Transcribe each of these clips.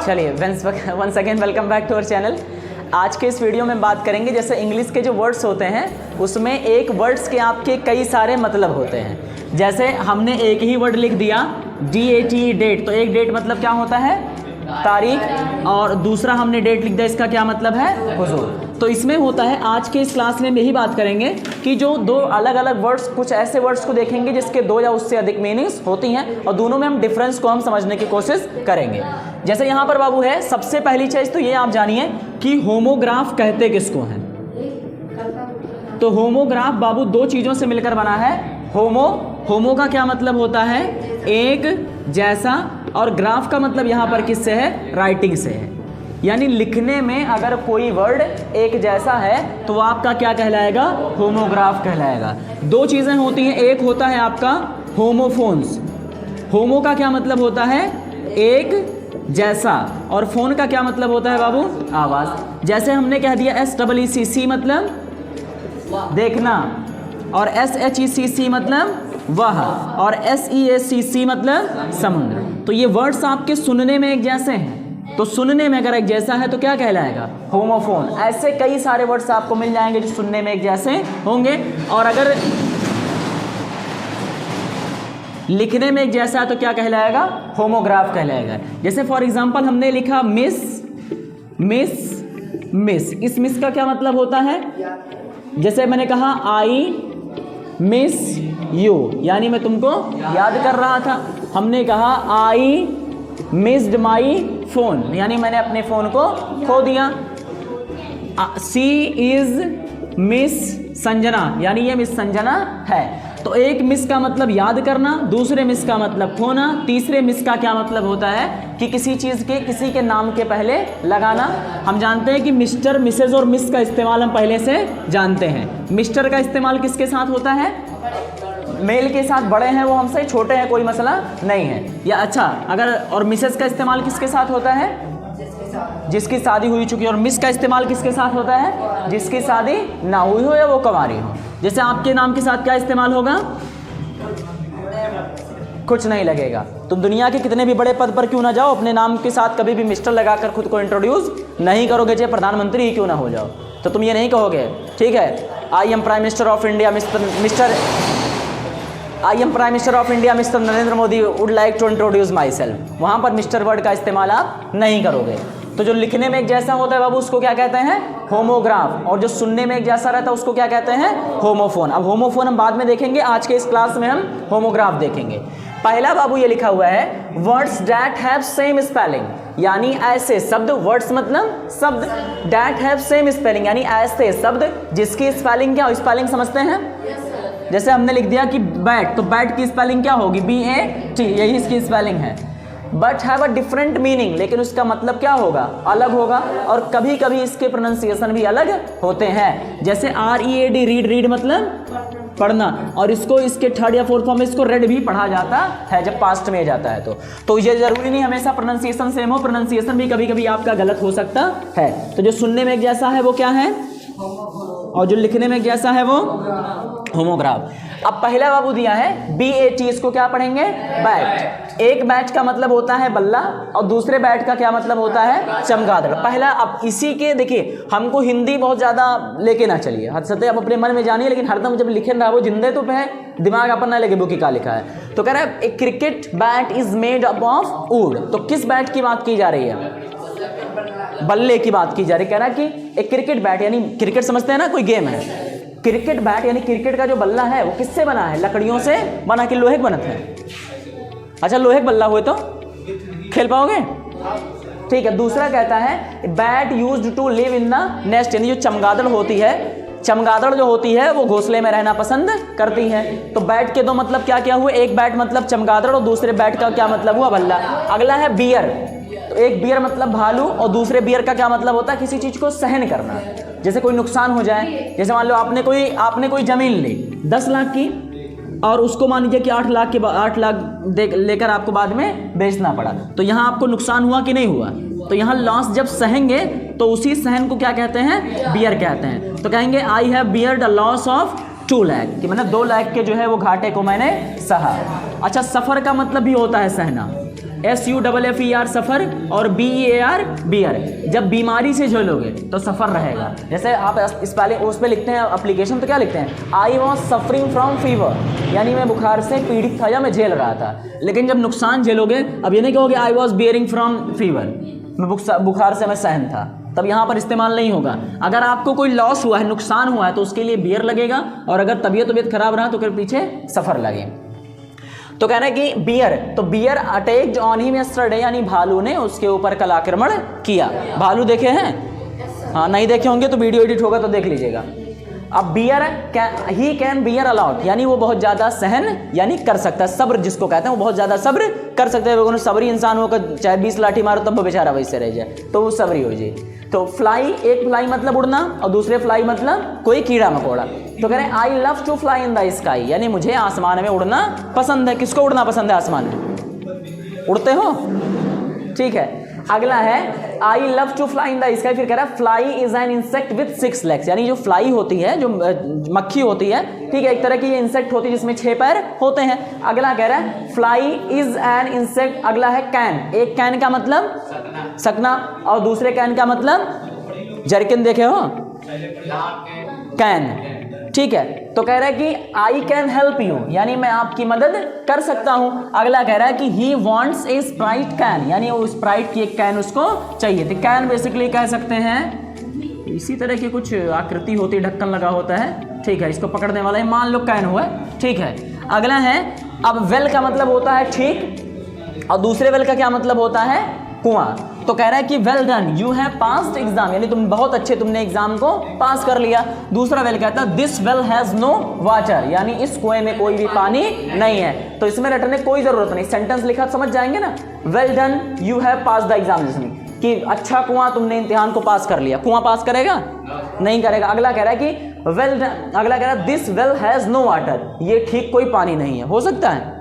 चलिए once again welcome back to our channel. आज के इस वीडियो में बात करेंगे जैसे इंग्लिश के जो वर्ड्स होते हैं उसमें एक वर्ड्स के आपके कई सारे मतलब होते हैं। जैसे हमने एक ही वर्ड लिख दिया DAT डेट, तो एक डेट मतलब क्या होता है तारीख, और दूसरा हमने डेट लिख दिया, इसका क्या मतलब है हुजूर। तो इसमें होता है आज के इस क्लास में हम यही बात करेंगे कि जो दो अलग अलग वर्ड्स, कुछ ऐसे वर्ड्स को देखेंगे जिसके दो या उससे अधिक मीनिंग्स होती हैं और दोनों में हम डिफरेंस को हम समझने की कोशिश करेंगे। जैसे यहाँ पर बाबू है, सबसे पहली चीज़ तो ये आप जानिए कि होमोग्राफ कहते किसको हैं। तो होमोग्राफ बाबू दो चीज़ों से मिलकर बना है। होमो का क्या मतलब होता है एक जैसा, और ग्राफ का मतलब यहाँ पर किससे है राइटिंग से है। यानी लिखने में अगर कोई वर्ड एक जैसा है तो आपका क्या कहलाएगा होमोग्राफ कहलाएगा। दो चीज़ें होती हैं, एक होता है आपका होमोफोन्स। होमो का क्या मतलब होता है एक जैसा, और फोन का क्या मतलब होता है बाबू आवाज़। जैसे हमने कह दिया SEECC मतलब देखना, और SHECC मतलब वह, और SEACC मतलब समुद्र। तो ये वर्ड्स आपके सुनने में एक जैसे हैं, तो सुनने में अगर एक जैसा है तो क्या कहलाएगा होमोफोन। ऐसे कई सारे वर्ड्स आपको मिल जाएंगे जो सुनने में एक जैसे होंगे, और अगर लिखने में एक जैसा है तो क्या कहलाएगा होमोग्राफ कहलाएगा। जैसे फॉर एग्जांपल हमने लिखा मिस। इस मिस का क्या मतलब होता है, जैसे मैंने कहा आई मिस यू, यानी मैं तुमको याद कर रहा था। हमने कहा आई मिस्ड माई फोन, यानी मैंने अपने फ़ोन को खो दिया। सी इज़ मिस संजना, यानी ये मिस संजना है। तो एक मिस का मतलब याद करना, दूसरे मिस का मतलब खोना, तीसरे मिस का क्या मतलब होता है कि किसी चीज़ के किसी के नाम के पहले लगाना। हम जानते हैं कि मिस्टर, मिसेज और मिस का इस्तेमाल हम पहले से जानते हैं। मिस्टर का इस्तेमाल किसके साथ होता है मेल के साथ, बड़े हैं वो हमसे, छोटे हैं कोई मसला नहीं है। या अच्छा अगर, और मिसेज का इस्तेमाल किसके साथ होता है जिसकी शादी हुई चुकी, और मिस का इस्तेमाल किसके साथ होता है जिसकी शादी ना हुई हो या वो कुंवारी हो। जैसे आपके नाम के साथ क्या इस्तेमाल होगा, कुछ नहीं लगेगा। तुम दुनिया के कितने भी बड़े पद पर क्यों ना जाओ, अपने नाम के साथ कभी भी मिस्टर लगाकर खुद को इंट्रोड्यूस नहीं करोगे, चाहे प्रधानमंत्री ही क्यों ना हो जाओ। तो तुम ये नहीं कहोगे ठीक है I am prime minister of India mister Narendra Modi would like to introduce myself. वहाँ पर मिस्टर वर्ड का इस्तेमाल आप नहीं करोगे। तो जो लिखने में एक जैसा होता है बाबू उसको क्या कहते हैं होमोग्राफ, और जो सुनने में एक जैसा रहता है उसको क्या कहते हैं होमोफोन। अब होमोफोन हम बाद में देखेंगे, आज के इस क्लास में हम होमोग्राफ देखेंगे। पहला बाबू ये लिखा हुआ है words that have same spelling, यानी ऐसे शब्द, वर्ड्स मतलब शब्द, डैट हैव सेम स्पेलिंग यानी ऐसे शब्द जिसकी स्पेलिंग क्या हो, स्पेलिंग समझते हैं। जैसे हमने लिख दिया कि बैट, तो बैट की स्पेलिंग क्या होगी BAT, यही इसकी स्पेलिंग है। But have a different meaning, लेकिन उसका मतलब क्या होगा अलग होगा, और कभी कभी इसके प्रोनाउंसिएशन भी अलग होते हैं। जैसे READ रीड मतलब पढ़ना, और इसको इसके थर्ड या फोर्थ फॉर्म में इसको रेड भी पढ़ा जाता है जब पास्ट में जाता है। तो ये जरूरी नहीं हमेशा प्रोनाउंसिएशन सेम हो, प्रोनाउंसिएशन भी कभी कभी आपका गलत हो सकता है। तो जो सुनने में एक जैसा है वो क्या है, और जो लिखने में एक जैसा है वो होमोग्राफ। अब पहला बाबू दिया है BAT, इसको क्या पढ़ेंगे बैट। एक बैट का मतलब होता है बल्ला, और दूसरे बैट का क्या मतलब होता है चमगादड़। पहला, अब इसी के देखिए, हमको हिंदी बहुत ज़्यादा लेके ना चलिए, हद सत्य आप अपने मन में जानिए, लेकिन हरदम जब लिखे ना वो जिंदे तो है दिमाग अपन ना लगे बुकी का लिखा है। तो कह रहा है a cricket bat is made up of wood, तो किस बैट की बात की जा रही है बल्ले की बात की जा रही है। कह रहा है कि एक क्रिकेट बैट, यानी क्रिकेट समझते हैं ना कोई गेम है, क्रिकेट बैट यानी क्रिकेट का जो बल्ला है वो किससे बना है लकड़ियों से बना के लोहे बनत है। अच्छा लोहे का बल्ला हुए तो खेल पाओगे ठीक है। दूसरा कहता है bat used to live in the nest, यानी जो चमगादड़ होती है, चमगादड़ जो होती है वो घोंसले में रहना पसंद करती है। तो बैट के दो मतलब क्या क्या हुए, एक बैट मतलब चमगादड़ और दूसरे बैट का क्या मतलब हुआ बल्ला। अगला है बियर, तो एक बियर मतलब भालू, और दूसरे बियर का क्या मतलब होता है किसी चीज़ को सहन करना। जैसे कोई नुकसान हो जाए, जैसे मान लो आपने कोई ज़मीन ली 10 लाख की, और उसको मान लीजिए कि 8 लाख लेकर आपको बाद में बेचना पड़ा, तो यहाँ आपको नुकसान हुआ कि नहीं हुआ। तो यहाँ लॉस जब सहेंगे तो उसी सहन को क्या कहते हैं बियर कहते हैं। तो कहेंगे I have bear the loss of 2 lakh, कि मतलब 2 लाख के जो है वो घाटे को मैंने सहा। अच्छा सफ़र का मतलब भी होता है सहना, SUFFER सफ़र और BEAR बियर। जब बीमारी से झेलोगे तो सफ़र रहेगा। जैसे आप इस पहले उस पे लिखते हैं एप्लीकेशन, तो क्या लिखते हैं, I was suffering from fever, यानी मैं बुखार से पीड़ित था या मैं झेल रहा था। लेकिन जब नुकसान झेलोगे, अब ये नहीं कहोगे I was bearing from fever, मैं बुखार से मैं सहन था, तब यहाँ पर इस्तेमाल नहीं होगा। अगर आपको कोई लॉस हुआ है, नुकसान हुआ है, तो उसके लिए बियर लगेगा, और अगर तबीयत खराब रहा तो फिर पीछे सफ़र लगे। तो कह रहे हैं कि बियर, तो bear attacked on him yesterday, यानी भालू ने उसके ऊपर कल आक्रमण किया। भालू देखे हैं? हाँ, नहीं देखे होंगे तो वीडियो एडिट होगा तो देख लीजिएगा। अब बियर ही कैन बियर अलॉट, यानी वो बहुत ज़्यादा सहन यानी कर सकता है, सब्र जिसको कहते हैं, वो बहुत ज़्यादा सब्र कर सकते हैं। सब्री इंसान होकर चाहे 20 लाठी मारो तब वो बेचारा वैसे रह जाए, तो वो सब्री हो जाए। तो फ्लाई, एक फ्लाई मतलब उड़ना और दूसरे फ्लाई मतलब कोई कीड़ा मकोड़ा। तो कह रहे हैं I love to fly in the sky, यानी मुझे आसमान में उड़ना पसंद है। किसको उड़ना पसंद है आसमान में? उड़ते हो? ठीक है। अगला है I love to fly in the sky, फिर कह रहा है fly is an insect with 6 legs, यानी जो फ्लाई होती है, जो मक्खी होती है, ठीक है, एक तरह की ये इंसेक्ट होती है जिसमें 6 पैर होते हैं। अगला कह रहा है फ्लाई इज एन इंसेक्ट, अगला है कैन, एक कैन का मतलब सकना और दूसरे कैन का मतलब जरकिन, देखे हो, कैन, ठीक है। तो कह रहा है कि आई कैन हेल्प यू, यानी मैं आपकी मदद कर सकता हूं। अगला कह रहा है कि he wants A Sprite can, यानी वो स्प्राइट की एक कैन उसको चाहिए। तो कैन बेसिकली कह सकते हैं इसी तरह की कुछ आकृति होती है, ढक्कन लगा होता है, ठीक है, इसको पकड़ने वाला है, मान लो कैन हुआ, ठीक है। अगला है, अब वेल का मतलब होता है ठीक, और दूसरे वेल का क्या मतलब होता है? कुआं। तो कह रहा है कि well done you have passed exam, यानी तुम बहुत अच्छे, तुमने एग्जाम को पास कर लिया। दूसरा वेल कहता है this well has no water, यानी इस कुएं में कोई भी पानी नहीं है। तो इसमें रटने कोई जरूरत नहीं, सेंटेंस लिखा समझ जाएंगे ना। Well done you have pass the exam, जिसमें कि अच्छा कुआं, तुमने इम्तिहान को पास कर लिया। कुआं पास करेगा? नहीं करेगा। अगला कह रहा है कि वेल डन, अगला कह रहा है this well has no water, ये ठीक कोई पानी नहीं है, हो सकता है।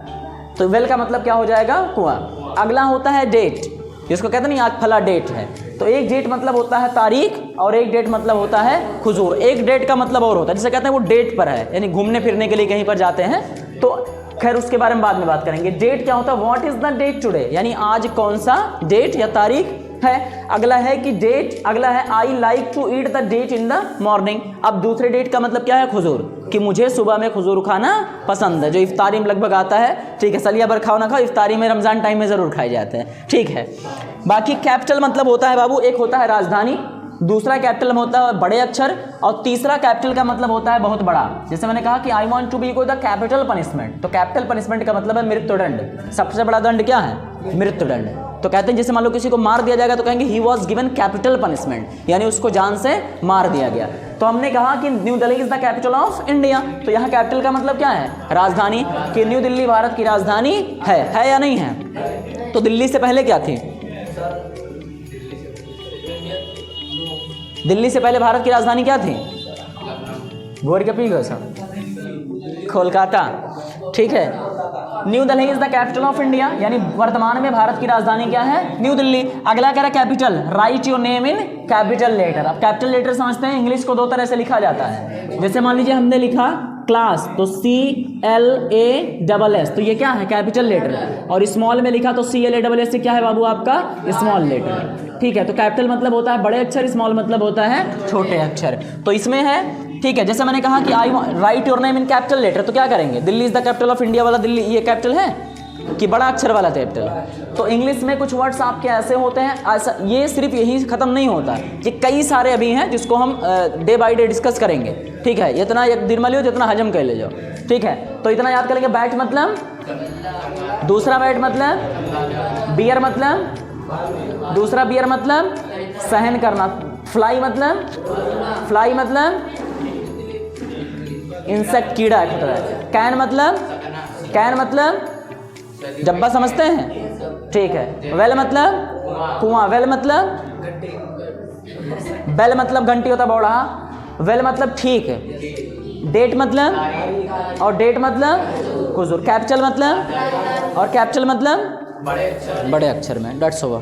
तो वेल का मतलब क्या हो जाएगा? कुआं। अगला होता है डेट, जिसको कहते नहीं आज फला डेट है। तो एक डेट मतलब होता है तारीख, और एक डेट मतलब होता है खुजूर। एक डेट का मतलब और होता है, जिसे कहते हैं वो डेट पर है, यानी घूमने फिरने के लिए कहीं पर जाते हैं। तो खैर उसके बारे में बाद में बात करेंगे। डेट क्या होता है? What is the date today, यानी आज कौन सा डेट या तारीख है। अगला है कि डेट, अगला है I like to eat the date in the morning. अब दूसरे डेट का मतलब क्या है? खुजूर, कि मुझे सुबह में खुजूर खाना पसंद है, जो इफ्तारी में लगभग आता है, ठीक है। सलिया भर खाओ ना खाओ, इफ्तारी में रमजान टाइम में जरूर खाए जाते हैं, ठीक है। बाकी कैपिटल मतलब होता है बाबू, एक होता है राजधानी, दूसरा कैपिटल में होता है बड़े अक्षर, और तीसरा कैपिटल का मतलब होता है बहुत बड़ा। जैसे मैंने कहा कि I want to be the capital punishment, तो कैपिटल पनिशमेंट का मतलब है मृत्युदंड। सबसे बड़ा दंड क्या है? मृत्युदंड। तो कहते हैं जैसे मान लो किसी को मार दिया जाएगा तो कहेंगे he was given capital punishment, यानी उसको जान से मार दिया गया। तो हमने कहा कि new Delhi is the capital of India, तो यहाँ कैपिटल का मतलब क्या है? राजधानी, कि न्यू दिल्ली भारत की राजधानी है या नहीं है? तो दिल्ली से पहले क्या थी? दिल्ली से पहले भारत की राजधानी क्या थी? गोर के पी गए सब, कोलकाता, ठीक है। New Delhi is the capital of India, यानी वर्तमान में भारत की राजधानी क्या है? न्यू दिल्ली। अगला कह रहा है capital, write your name in capital letter. अब कैपिटल लेटर समझते हैं, इंग्लिश को दो तरह से लिखा जाता है। जैसे मान लीजिए हमने लिखा क्लास, तो CLASS, तो ये क्या है? Capital letter. और स्मॉल में लिखा तो CLASS से क्या है बाबू? आपका स्मॉल लेटर, ठीक है। तो कैपिटल मतलब होता है बड़े अक्षर, स्मॉल मतलब होता है छोटे अक्षर। तो इसमें है, ठीक है। जैसे मैंने कहा कि I write your name in capital letter, तो क्या करेंगे? Delhi is the capital of India वाला दिल्ली, ये कैपिटल है कि बड़ा अक्षर वाला कैपिटल? तो इंग्लिश में कुछ वर्ड्स आपके ऐसे होते हैं, ऐसा, ये सिर्फ यही खत्म नहीं होता, ये कई सारे अभी हैं जिसको हम डे बाय डे डिस्कस करेंगे, ठीक है। इतना एक दिन में लियो जितना हजम कर ले जाओ, ठीक है। तो इतना याद कर लेंगे। बैट मतलब, दूसरा बैट मतलब बियर मतलब, दूसरा बियर मतलब सहन करना। फ्लाई मतलब इंसेक्ट, कीड़ा है। कैन मतलब डब्बा समझते हैं, ठीक है। वेल मतलब कुआं, वेल मतलब बेल मतलब घंटी होता बौड़ा, वेल मतलब ठीक है। डेट मतलब, और डेट मतलब कुजूर। कैपिटल मतलब, और कैपिटल मतलब बड़े अक्षर में। Dots over.